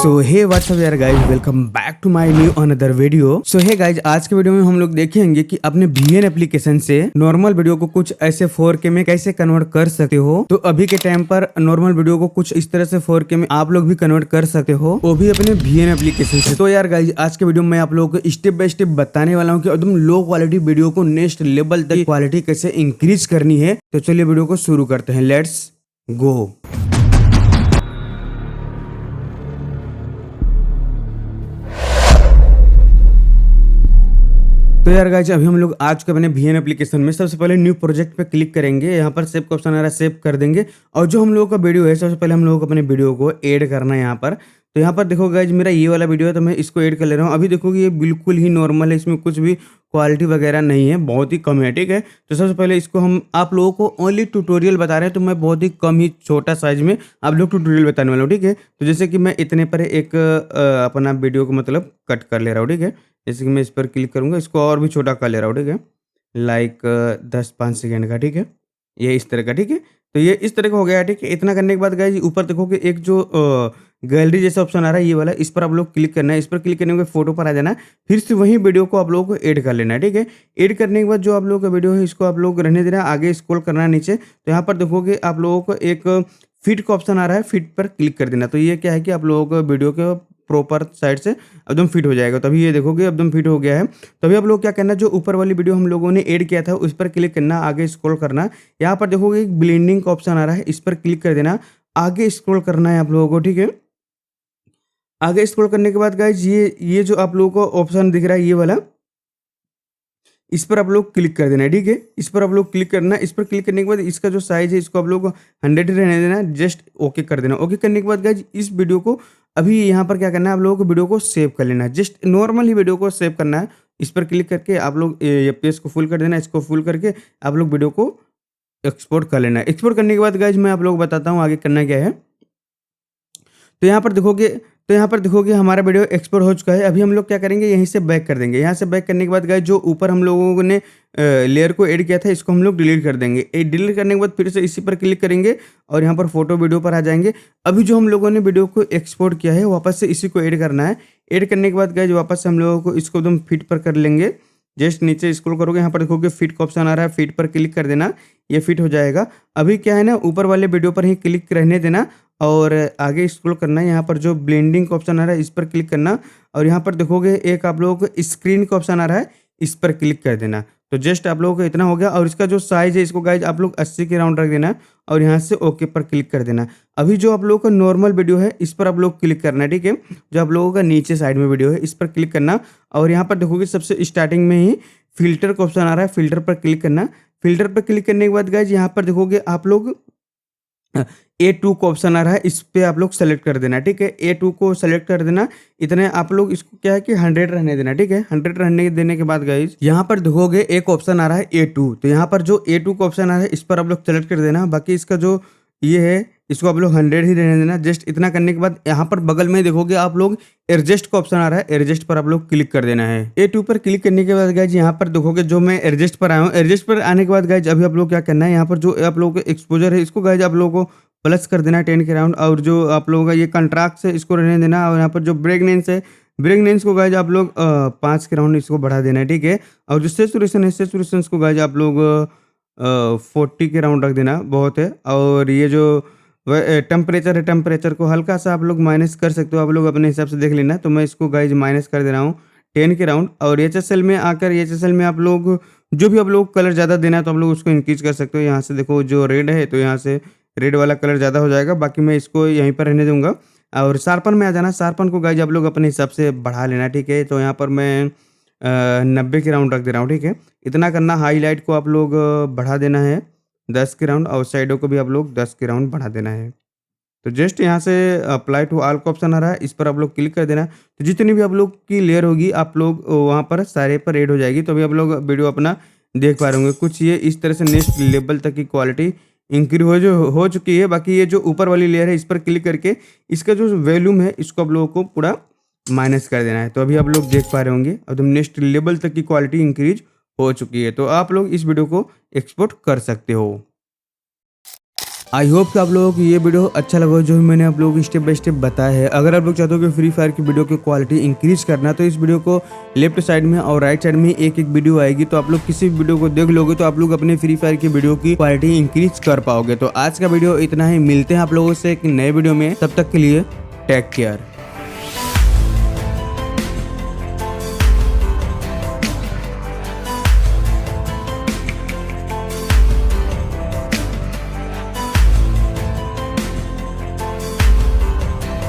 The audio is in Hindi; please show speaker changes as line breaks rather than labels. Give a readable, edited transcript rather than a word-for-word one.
सो हे व्हाट्सअप यार guys, welcome back to my new another video. So hey guys, आज के वीडियो में हम लोग देखेंगे कि अपने VN एप्लीकेशन से नॉर्मल वीडियो को कुछ ऐसे 4K में कैसे कन्वर्ट कर सकते हो। तो अभी के टाइम पर नॉर्मल वीडियो को कुछ इस तरह से 4K में आप लोग भी कन्वर्ट कर सकते हो, वो भी अपने VN एप्लीकेशन से। तो यार गाइज, आज के वीडियो में आप लोगों को स्टेप बाय स्टेप बताने वाला हूँ कि एकदम लो क्वालिटी वीडियो को नेक्स्ट लेवल तक क्वालिटी कैसे इंक्रीज करनी है। तो चलिए वीडियो को शुरू करते हैं, लेट्स गो। तो यार गाइस, अभी हम लोग आज के अपने VN एप्लीकेशन में सबसे पहले न्यू प्रोजेक्ट पे क्लिक करेंगे। यहाँ पर सेव का ऑप्शन आ रहा है, सेव कर देंगे। और जो हम लोगों का वीडियो है, सबसे पहले हम लोगों को अपने वीडियो को ऐड करना है यहाँ पर। तो यहाँ पर देखो गाइज, मेरा ये वाला वीडियो है तो मैं इसको ऐड कर ले रहा हूँ। अभी देखो कि ये बिल्कुल ही नॉर्मल है, इसमें कुछ भी क्वालिटी वगैरह नहीं है, बहुत ही कम है, ठीक है। तो सबसे पहले इसको हम आप लोगों को ओनली ट्यूटोरियल बता रहे हैं, तो मैं बहुत ही कम ही छोटा साइज में आप लोग ट्यूटोरियल बताने वाला हूँ, ठीक है। तो जैसे कि मैं इतने पर एक अपना वीडियो को मतलब कट कर ले रहा हूँ, ठीक है। जैसे कि मैं इस पर क्लिक करूँगा, इसको और भी छोटा कर ले रहा हूँ, ठीक है। लाइक 10-5 सेकेंड का, ठीक है। ये इस तरह का, ठीक है। तो ये इस तरह का हो गया, ठीक है। इतना करने के बाद गाइज, ऊपर देखो कि एक जो गैलरी जैसा ऑप्शन आ रहा है, ये वाला, इस पर आप लोग क्लिक करना है। इस पर क्लिक करने के बाद फोटो पर आ जाना है, फिर से वही वीडियो को आप लोगों को ऐड कर लेना है, ठीक है। ऐड करने के बाद जो आप लोगों का वीडियो है, इसको आप लोग रहने देना, आगे स्क्रॉल करना है नीचे। तो यहाँ पर देखोगे आप लोगों को एक फिट का ऑप्शन आ रहा है, फिट पर क्लिक कर देना। तो ये क्या है कि आप लोगों को वीडियो के प्रॉपर साइड से एकदम फिट हो जाएगा। तभी ये देखोगे एकदम फिट हो गया है। तभी आप लोग क्या करना है, जो ऊपर वाली वीडियो हम लोगों ने ऐड किया था उस पर क्लिक करना, आगे स्क्रॉल करना। यहाँ पर देखोगे एक ब्लेंडिंग का ऑप्शन आ रहा है, इस पर क्लिक कर देना, आगे स्क्रॉल करना है आप लोगों को, ठीक है। आगे स्क्रॉल करने के बाद गाइज, ये जो आप लोगों को ऑप्शन दिख रहा है, ये वाला, इस पर आप लोग क्लिक कर देना है, ठीक है। इस पर आप लोग क्लिक करना है। इस पर क्लिक करने के बाद इसका जो साइज है, इसको आप लोग 100 ही रहने देना है, जस्ट ओके कर देना। ओके करने के बाद गाइज, इस वीडियो को अभी यहाँ पर क्या करना है, आप लोगों को वीडियो को सेव कर लेना है। जस्ट नॉर्मल ही वीडियो को सेव करना है। इस पर क्लिक करके आप लोग FPS को फुल कर देना है। इसको फुल करके आप लोग वीडियो को एक्सपोर्ट कर लेना है। एक्सपोर्ट करने के बाद गाइज, मैं आप लोग बताता हूँ आगे करना क्या है। तो यहाँ पर देखोगे हमारा वीडियो एक्सपोर्ट हो चुका है। अभी हम लोग क्या करेंगे, यहीं से बैक कर देंगे। यहाँ से बैक करने के बाद गाइस, जो ऊपर हम लोगों ने लेयर को ऐड किया था, इसको हम लोग डिलीट कर देंगे। डिलीट करने के बाद फिर से इसी पर क्लिक करेंगे और यहाँ पर फोटो वीडियो पर आ जाएंगे। अभी जो हम लोगों ने वीडियो को एक्सपोर्ट किया है, वापस से इसी को ऐड करना है। ऐड करने के बाद गाइस, वापस से हम लोगों को इसको एकदम फिट पर कर लेंगे। जस्ट नीचे स्क्रॉल करोगे, यहाँ पर देखोगे फिट का ऑप्शन आ रहा है, फिट पर क्लिक कर देना, ये फिट हो जाएगा। अभी क्या है ना, ऊपर वाले वीडियो पर ही क्लिक रहने देना और आगे स्क्रॉल करना है। यहाँ पर जो ब्लेंडिंग का ऑप्शन आ रहा है, इस पर क्लिक करना और यहाँ पर देखोगे एक आप लोगों को स्क्रीन का ऑप्शन आ रहा है, इस पर क्लिक कर देना। तो जस्ट आप लोगों को इतना हो गया। और इसका जो साइज है, इसको गाइज आप लोग 80 के राउंड रख देना और यहाँ से ओके पर क्लिक कर देना। अभी जो आप लोगों का नॉर्मल वीडियो है, इस पर आप लोग क्लिक करना है, ठीक है। जो आप लोगों का नीचे साइड में वीडियो है, इस पर क्लिक करना और यहाँ पर देखोगे सबसे स्टार्टिंग में ही फिल्टर का ऑप्शन आ रहा है, फिल्टर पर क्लिक करना। फिल्टर पर क्लिक करने के बाद गाइज, यहाँ पर देखोगे आप लोग A2 का ऑप्शन आ रहा है, इस पे आप लोग सेलेक्ट कर देना, ठीक है। A2 को सेलेक्ट कर देना। इतने आप लोग इसको क्या है कि 100 रहने देना, ठीक है। 100 रहने देने के बाद गाइज, यहाँ पर देखोगे एक ऑप्शन आ रहा है A2। तो यहाँ पर जो A2 का ऑप्शन आ रहा है, इस पर आप लोग सेलेक्ट कर देना। बाकी इसका जो ये है, इसको आप लोग 100 ही रहने देना। जस्ट इतना करने के बाद यहाँ पर बगल में देखोगे आप लोग एडजस्ट का ऑप्शन आ रहा है, एडजस्ट पर आप लोग क्लिक कर देना है। A2 पर क्लिक करने के बाद गाइज, यहाँ पर देखोगे जो मैं एडजस्ट पर आया हूँ, एडजस्ट पर आने के बाद गाइज, अभी आप लोग क्या करना है, यहाँ पर जो आप लोगों का एक्सपोजर है, इसको गाइज आप लोगों को प्लस कर देना 10 के राउंड। और जो आप लोगों का ये कंट्रास्ट है, इसको रहने देना। और यहाँ पर जो ब्रेकनेंस है, ब्रेकनेंस को गाइज आप लोग 5 के राउंड इसको बढ़ा देना है, ठीक है। और जो सेचुरेशन है, सेचुरेशन को गाइज आप लोग 40 के राउंड रख देना, बहुत है। और ये जो टेम्परेचर है, टेम्परेचर को हल्का सा आप लोग माइनस कर सकते हो, आप लोग अपने हिसाब से देख लेना। तो मैं इसको गाइज माइनस कर दे रहा हूँ 10 के राउंड। और HSL में आकर, HSL में आप लोग जो भी आप लोग कलर ज़्यादा देना है, तो आप लोग उसको इंक्रीज कर सकते हो। यहाँ से देखो जो रेड है, तो यहाँ से रेड वाला कलर ज़्यादा हो जाएगा। बाकी मैं इसको यहीं पर रहने दूंगा। और शार्पन में आ जाना, शार्पन को गाइज आप लोग अपने हिसाब से बढ़ा लेना, ठीक है। तो यहाँ पर मैं 90 के राउंड रख दे रहा हूँ, ठीक है। इतना करना। हाईलाइट को आप लोग बढ़ा देना है 10 के राउंड और साइडों को भी आप लोग 10 के राउंड बढ़ा देना है। तो जस्ट यहाँ से अप्लाई टू ऑल का ऑप्शन आ रहा है, इस पर आप लोग क्लिक कर देना। तो जितनी भी आप लोग की लेयर होगी, आप लोग वहाँ पर सारे पर ऐड हो जाएगी। तो अभी आप लोग वीडियो अपना देख पा रहे होंगे। कुछ ये इस तरह से नेक्स्ट लेवल तक की क्वालिटी इंक्रीज हो चुकी है। बाकी ये जो ऊपर वाली लेयर है, इस पर क्लिक करके इसका जो वॉल्यूम है, इसको आप लोगों को पूरा माइनस कर देना है। तो अभी आप लोग देख पा रहे होंगे एकदम नेक्स्ट लेवल तक की क्वालिटी इंक्रीज हो चुकी है। तो आप लोग इस वीडियो को एक्सपोर्ट कर सकते हो। आई होप कि आप लोगों को ये वीडियो अच्छा लगा जो मैंने आप लोगों को स्टेप बाय स्टेप बताया है। अगर आप लोग चाहते हो कि फ्री फायर की वीडियो की क्वालिटी इंक्रीज करना, तो इस वीडियो को लेफ्ट साइड में और राइट साइड में एक वीडियो आएगी, तो आप लोग किसी भी वीडियो को देख लोगे तो आप लोग अपने फ्री फायर की वीडियो की क्वालिटी इंक्रीज कर पाओगे। तो आज का वीडियो इतना ही, मिलते हैं आप लोगों से एक नए वीडियो में, तब तक के लिए टेक केयर।